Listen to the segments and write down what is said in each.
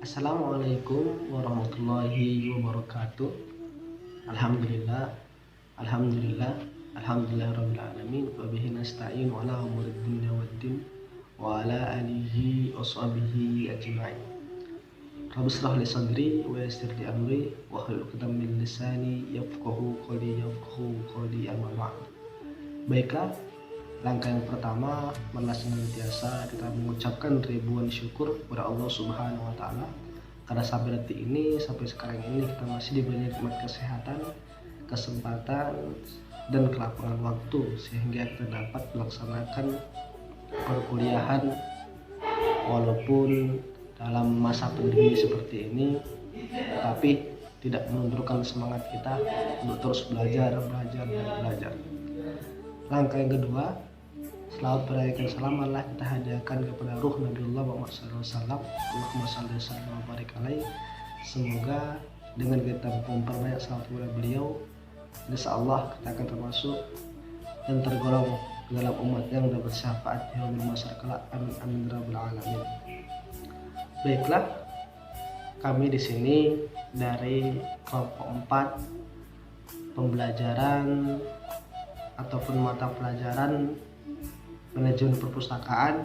Assalamualaikum warahmatullahi wabarakatuh. Alhamdulillah, alhamdulillah, alhamdulillahirabbil alamin. Wa bihi nasta'in ala umuri dunya waddin wa ala alihi washabihi ajma'in. Rabbi shrah li sadri wa yassir li amri wa hlul 'uqdatam min lisani yafqahu qawli amma ba'd. Baiklah, langkah yang pertama, marilah senantiasa kita mengucapkan ribuan syukur kepada Allah Subhanahu wa taala karena sampai detik ini, sampai sekarang ini kita masih diberi nikmat kesehatan, kesempatan dan kelapangan waktu sehingga kita dapat melaksanakan perkuliahan walaupun dalam masa pandemi seperti ini, tetapi tidak menundukkan semangat kita untuk terus belajar. Langkah yang kedua, selawat berikan salam Allah kita hadiahkan kepada ruh Nabiullah Muhammad SAW. Allahumma shalli wa barik alaihi. Semoga dengan kita memperbanyak salawat kepada beliau, insya Allah kita akan termasuk dan tergolong dalam umat yang dapat syafaat di yaumil mahsyar kelak. Amin amin rabbil alamin. Baiklah, kami di sini dari kelompok 4 pembelajaran ataupun mata pelajaran manajemen perpustakaan.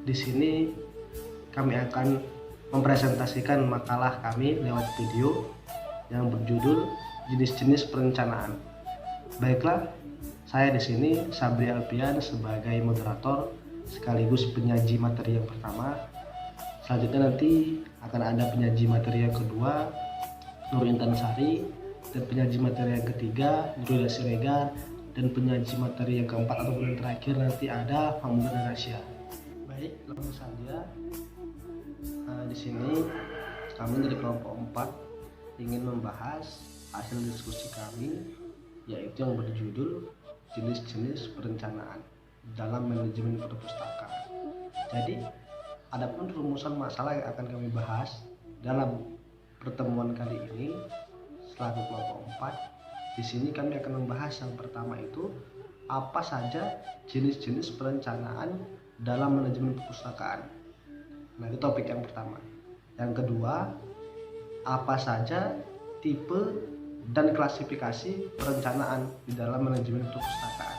Di sini kami akan mempresentasikan makalah kami lewat video yang berjudul jenis-jenis perencanaan. Baiklah, saya di sini Sabri Alpian sebagai moderator sekaligus penyaji materi yang pertama. Selanjutnya nanti akan ada penyaji materi yang kedua, Nur Intan Sari, dan penyaji materi yang ketiga, Nurul Siregar, dan penyaji materi yang keempat atau yang terakhir nanti ada Famudana Rasya. Baik, langsung saja. Di sini kami dari kelompok 4 ingin membahas hasil diskusi kami, yaitu yang berjudul jenis-jenis perencanaan dalam manajemen perpustakaan. Jadi, adapun rumusan masalah yang akan kami bahas dalam pertemuan kali ini selaku kelompok 4. Di sini kami akan membahas yang pertama itu apa saja jenis-jenis perencanaan dalam manajemen perpustakaan. Nah, itu topik yang pertama. Yang kedua, apa saja tipe dan klasifikasi perencanaan di dalam manajemen perpustakaan.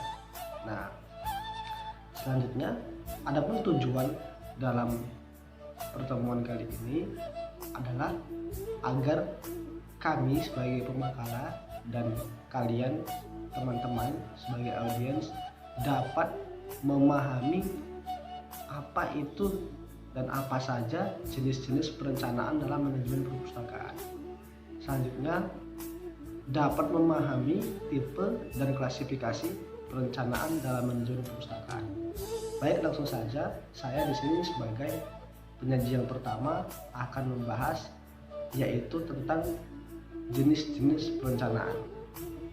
Nah, selanjutnya, adapun tujuan dalam pertemuan kali ini adalah agar kami sebagai pemakalah dan kalian teman-teman sebagai audiens dapat memahami apa itu dan apa saja jenis-jenis perencanaan dalam manajemen perpustakaan. Selanjutnya, dapat memahami tipe dan klasifikasi perencanaan dalam manajemen perpustakaan. Baik, langsung saja saya di sini sebagai penyaji yang pertama akan membahas yaitu tentang jenis-jenis perencanaan.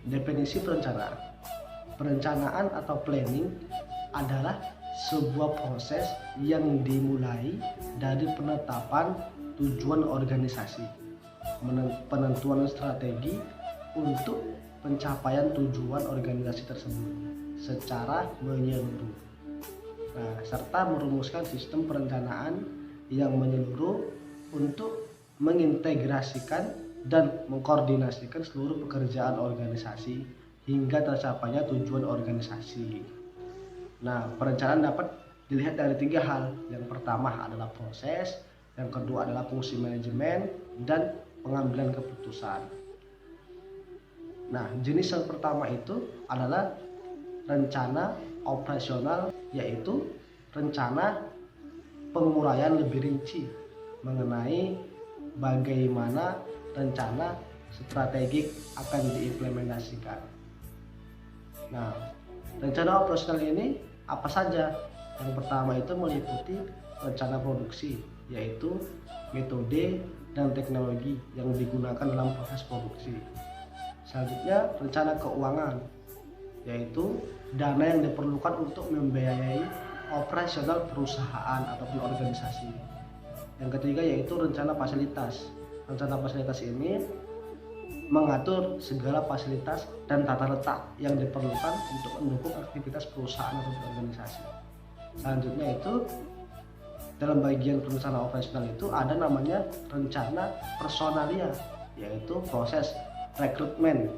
Definisi perencanaan. Perencanaan atau planning adalah sebuah proses yang dimulai dari penetapan tujuan organisasi, penentuan strategi untuk pencapaian tujuan organisasi tersebut secara menyeluruh. Nah, serta merumuskan sistem perencanaan yang menyeluruh untuk mengintegrasikan dan mengkoordinasikan seluruh pekerjaan organisasi hingga tercapainya tujuan organisasi. Nah, perencanaan dapat dilihat dari 3 hal. Yang pertama adalah proses, yang kedua adalah fungsi manajemen, dan pengambilan keputusan. Nah, jenis yang pertama itu adalah rencana operasional, yaitu rencana penguraian lebih rinci mengenai bagaimana rencana strategik akan diimplementasikan. Nah, rencana operasional ini apa saja? Yang pertama itu meliputi rencana produksi, yaitu metode dan teknologi yang digunakan dalam proses produksi. Selanjutnya, rencana keuangan, yaitu dana yang diperlukan untuk membiayai operasional perusahaan ataupun organisasi. Yang ketiga yaitu rencana fasilitas. Rencana fasilitas ini mengatur segala fasilitas dan tata letak yang diperlukan untuk mendukung aktivitas perusahaan atau organisasi. Selanjutnya itu dalam bagian perencanaan operasional itu ada namanya rencana personalia, yaitu proses rekrutmen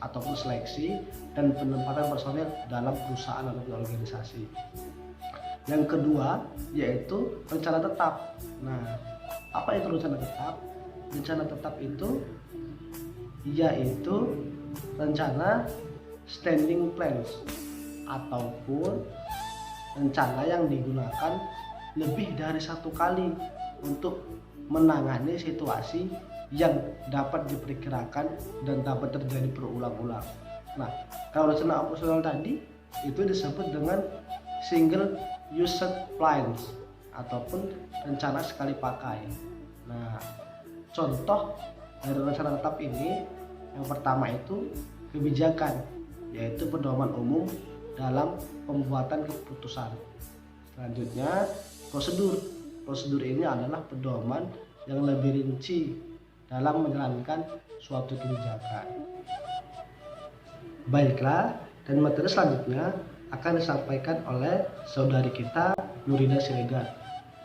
ataupun seleksi dan penempatan personel dalam perusahaan atau organisasi. Yang kedua yaitu rencana tetap. Nah, apa itu rencana tetap? Rencana tetap itu yaitu rencana standing plans ataupun rencana yang digunakan lebih dari satu kali untuk menangani situasi yang dapat diperkirakan dan dapat terjadi berulang-ulang. Nah, kalau rencana operasional tadi itu disebut dengan single use plans ataupun rencana sekali pakai. Nah, contoh dari rencana tetap ini yang pertama itu kebijakan, yaitu pedoman umum dalam pembuatan keputusan. Selanjutnya prosedur. Prosedur ini adalah pedoman yang lebih rinci dalam menjalankan suatu kebijakan. Baiklah, dan materi selanjutnya akan disampaikan oleh saudari kita Nurida Siregar.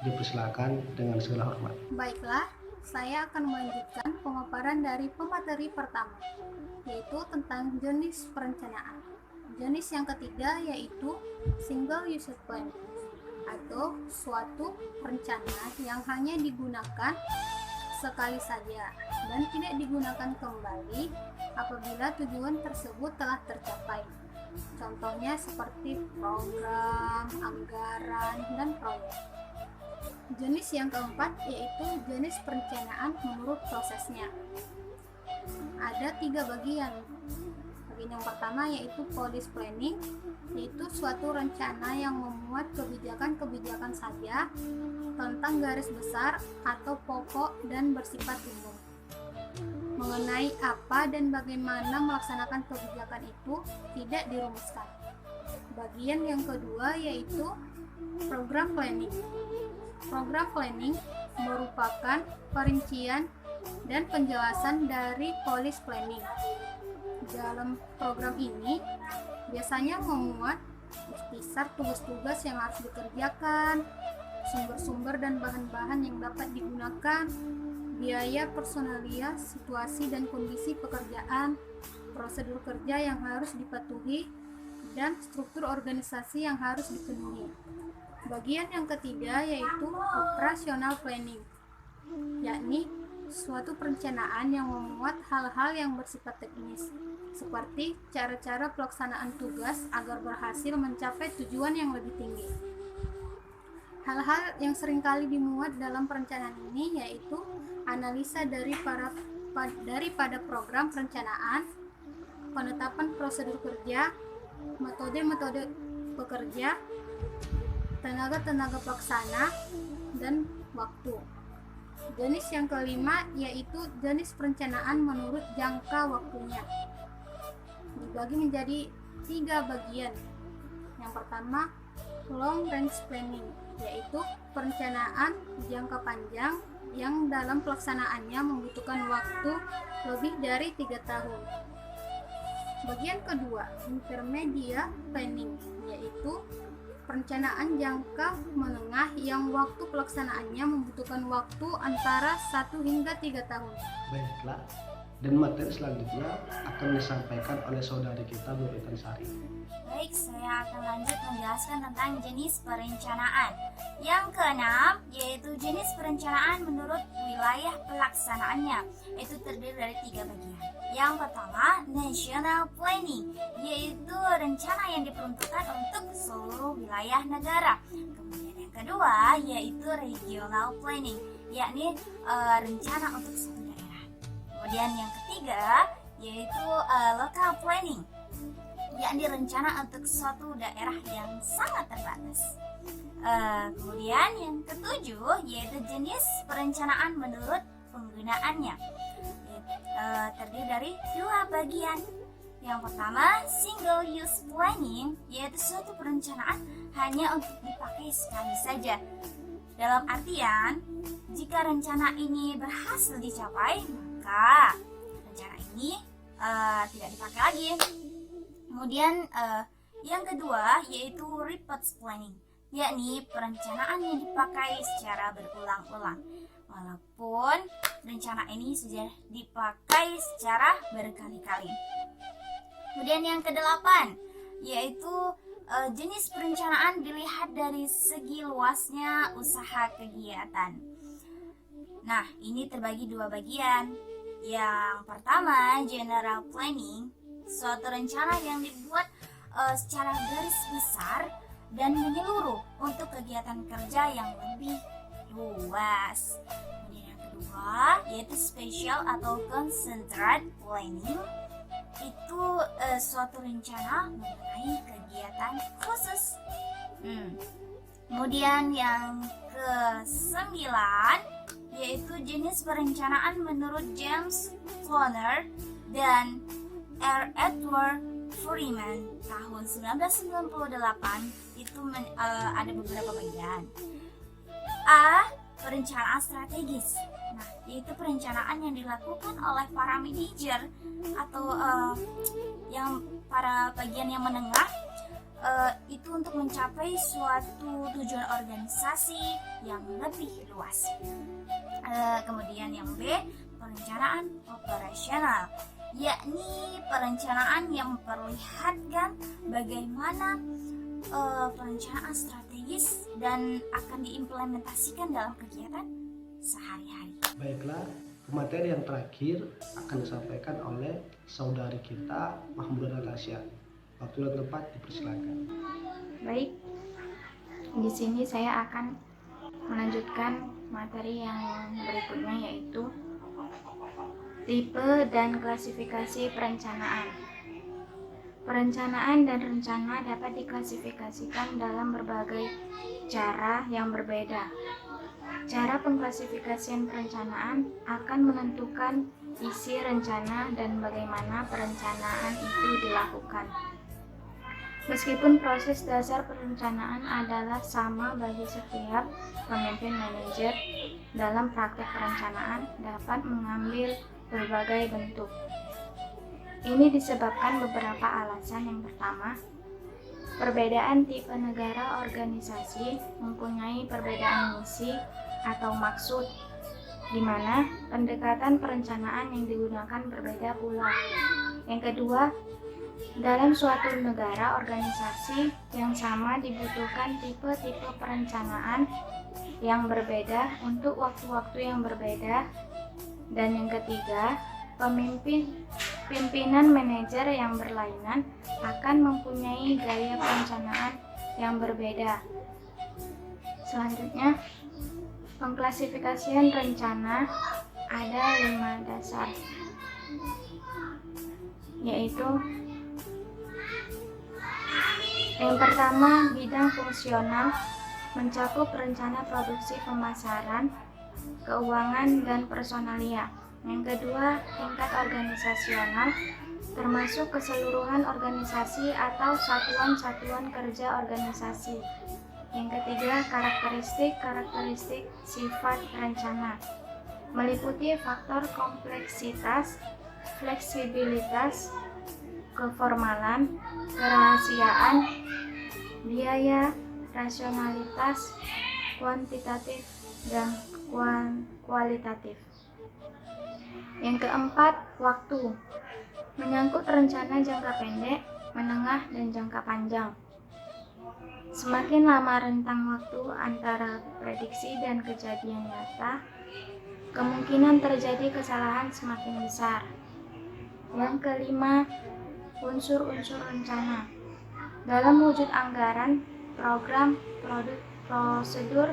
Dipersilakan dengan segala hormat. Baiklah, saya akan melanjutkan pemaparan dari pemateri pertama, yaitu tentang jenis perencanaan. Jenis yang ketiga yaitu single use plan, atau suatu rencana yang hanya digunakan sekali saja dan tidak digunakan kembali apabila tujuan tersebut telah tercapai. Contohnya seperti program, anggaran, dan proyek. Jenis yang keempat yaitu jenis perencanaan menurut prosesnya. Ada 3 bagian. Bagian yang pertama yaitu policy planning, yaitu suatu rencana yang memuat kebijakan-kebijakan saja tentang garis besar atau pokok dan bersifat umum. Mengenai apa dan bagaimana melaksanakan kebijakan itu tidak dirumuskan. Bagian yang kedua yaitu program planning. Program planning merupakan perincian dan penjelasan dari policy planning. Dalam program ini biasanya memuat ikhtisar tugas-tugas yang harus dikerjakan, sumber-sumber dan bahan-bahan yang dapat digunakan, biaya personalia, situasi dan kondisi pekerjaan, prosedur kerja yang harus dipatuhi, dan struktur organisasi yang harus dipenuhi. Bagian yang ketiga yaitu operational planning, yakni suatu perencanaan yang memuat hal-hal yang bersifat teknis, seperti cara-cara pelaksanaan tugas agar berhasil mencapai tujuan yang lebih tinggi. Hal-hal yang seringkali dimuat dalam perencanaan ini yaitu analisa daripada program perencanaan, penetapan prosedur kerja, metode-metode pekerja, tenaga-tenaga pelaksana, dan waktu. Jenis yang kelima yaitu jenis perencanaan menurut jangka waktunya. Dibagi menjadi 3 bagian. Yang pertama, long range planning, yaitu perencanaan jangka panjang yang dalam pelaksanaannya membutuhkan waktu lebih dari 3 tahun. Bagian kedua, intermediate planning, yaitu perencanaan jangka menengah yang waktu pelaksanaannya membutuhkan waktu antara 1 hingga 3 tahun. Baiklah, dan materi selanjutnya akan disampaikan oleh saudari kita Bu Intan Sari. Baik, saya akan lanjut menjelaskan tentang jenis perencanaan. Yang keenam, yaitu jenis perencanaan menurut wilayah pelaksanaannya, yaitu terdiri dari 3 bagian. Yang pertama, national planning, yaitu rencana yang diperuntukkan untuk seluruh wilayah negara. Kemudian yang kedua, yaitu regional planning, yakni rencana untuk suatu daerah. Kemudian yang ketiga, yaitu local planning, yakni rencana untuk suatu daerah yang sangat terbatas. Kemudian yang ketujuh yaitu jenis perencanaan menurut penggunaannya, terdiri dari 2 bagian. Yang pertama, single use planning, yaitu suatu perencanaan hanya untuk dipakai sekali saja. Dalam artian, jika rencana ini berhasil dicapai, maka rencana ini tidak dipakai lagi. Kemudian yang kedua yaitu reports planning, yakni perencanaan yang dipakai secara berulang-ulang. Walaupun rencana ini sudah dipakai secara berkali-kali. Kemudian yang kedelapan, yaitu jenis perencanaan dilihat dari segi luasnya usaha kegiatan. Nah, ini terbagi dua bagian. Yang pertama, general planning, suatu rencana yang dibuat secara garis besar dan menyeluruh untuk kegiatan kerja yang lebih luas. Kemudian yang kedua, yaitu special atau concentrated planning, itu suatu rencana mengenai kegiatan khusus. Kemudian yang ke-9, yaitu jenis perencanaan menurut James Cloner dan R. Edward Freeman tahun 1998. Itu ada beberapa bagian. A. Perencanaan strategis. Nah, yaitu perencanaan yang dilakukan oleh para manajer atau yang para bagian yang menengah, itu untuk mencapai suatu tujuan organisasi yang lebih luas. Kemudian yang B, perencanaan operasional, yakni perencanaan yang memperlihatkan bagaimana perencanaan strategis dan akan diimplementasikan dalam kegiatan sehari-hari. Baiklah, materi yang terakhir akan disampaikan oleh saudari kita Mahmudah Natasha. Waktu dan tempat dipersilakan. Baik, di sini saya akan melanjutkan materi yang berikutnya, yaitu tipe dan klasifikasi perencanaan. Perencanaan dan rencana dapat diklasifikasikan dalam berbagai cara yang berbeda. Cara pengklasifikasian perencanaan akan menentukan isi rencana dan bagaimana perencanaan itu dilakukan. Meskipun proses dasar perencanaan adalah sama bagi setiap pemimpin manajer, dalam praktek perencanaan dapat mengambil berbagai bentuk. Ini disebabkan beberapa alasan. Yang pertama, perbedaan tipe negara organisasi mempunyai perbedaan misi atau maksud, di mana pendekatan perencanaan yang digunakan berbeda pula. Yang kedua, dalam suatu negara organisasi yang sama dibutuhkan tipe-tipe perencanaan yang berbeda untuk waktu-waktu yang berbeda. Dan yang ketiga, pimpinan manajer yang berlainan akan mempunyai gaya perencanaan yang berbeda. Selanjutnya, pengklasifikasian rencana ada 5 dasar, yaitu yang pertama, bidang fungsional, mencakup rencana produksi, pemasaran, keuangan, dan personalia. Yang kedua, tingkat organisasional, termasuk keseluruhan organisasi atau satuan-satuan kerja organisasi. Yang ketiga, karakteristik sifat rencana, meliputi faktor kompleksitas, fleksibilitas, keformalan, kerahasiaan, biaya, rasionalitas, kuantitatif, dan kualitatif. Yang keempat, waktu, menyangkut rencana jangka pendek, menengah, dan jangka panjang. Semakin lama rentang waktu antara prediksi dan kejadian nyata, kemungkinan terjadi kesalahan semakin besar. Yang kelima, unsur-unsur rencana, dalam wujud anggaran, program, produk, prosedur,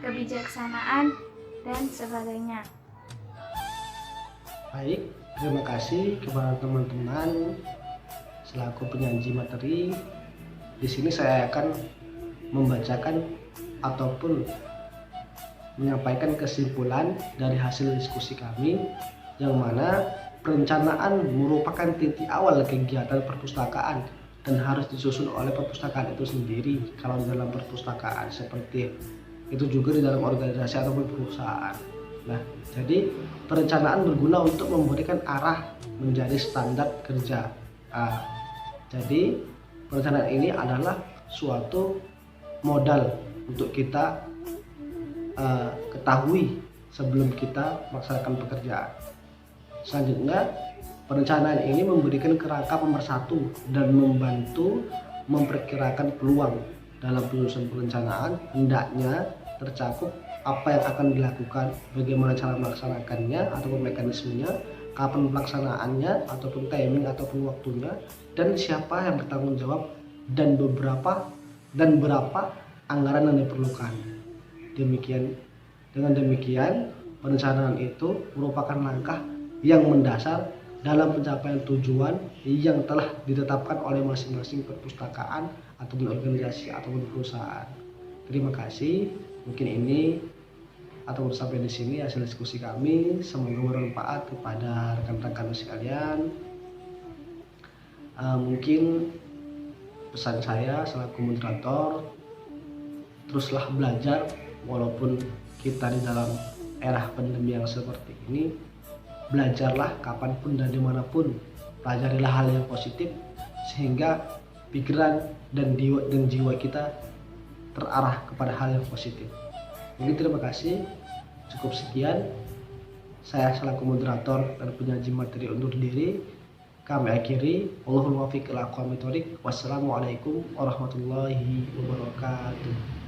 kebijaksanaan, dan sebagainya. Baik, terima kasih kepada teman-teman selaku penyaji materi. Di sini saya akan membacakan ataupun menyampaikan kesimpulan dari hasil diskusi kami, yang mana perencanaan merupakan titik awal kegiatan perpustakaan dan harus disusun oleh perpustakaan itu sendiri. Kalau di dalam perpustakaan seperti itu juga di dalam organisasi ataupun perusahaan. Nah, jadi perencanaan berguna untuk memberikan arah menjadi standar kerja. Jadi perencanaan ini adalah suatu modal untuk kita ketahui sebelum kita melaksanakan pekerjaan. Selanjutnya, perencanaan ini memberikan kerangka pemersatu dan membantu memperkirakan peluang. Dalam penyusunan perencanaan hendaknya tercakup apa yang akan dilakukan, bagaimana cara melaksanakannya ataupun mekanismenya, kapan pelaksanaannya ataupun timing ataupun waktunya, dan siapa yang bertanggung jawab, dan berapa anggaran yang diperlukan. Dengan demikian, perencanaan itu merupakan langkah yang mendasar dalam pencapaian tujuan yang telah ditetapkan oleh masing-masing perpustakaan ataupun organisasi ataupun perusahaan. Terima kasih. Mungkin ini ataupun sampai di sini hasil diskusi kami. Semoga bermanfaat kepada rekan-rekan sekalian. Mungkin pesan saya selaku moderator, teruslah belajar walaupun kita di dalam era pandemi yang seperti ini. Belajarlah kapanpun dan dimanapun, pelajarilah hal yang positif sehingga pikiran dan jiwa kita terarah kepada hal yang positif. Mungkin terima kasih, cukup sekian. Saya selaku moderator dan penyaji materi undur diri. Kami akhiri. Wallahul muwaffiq ila aqwamit thoriq. Wassalamualaikum warahmatullahi wabarakatuh.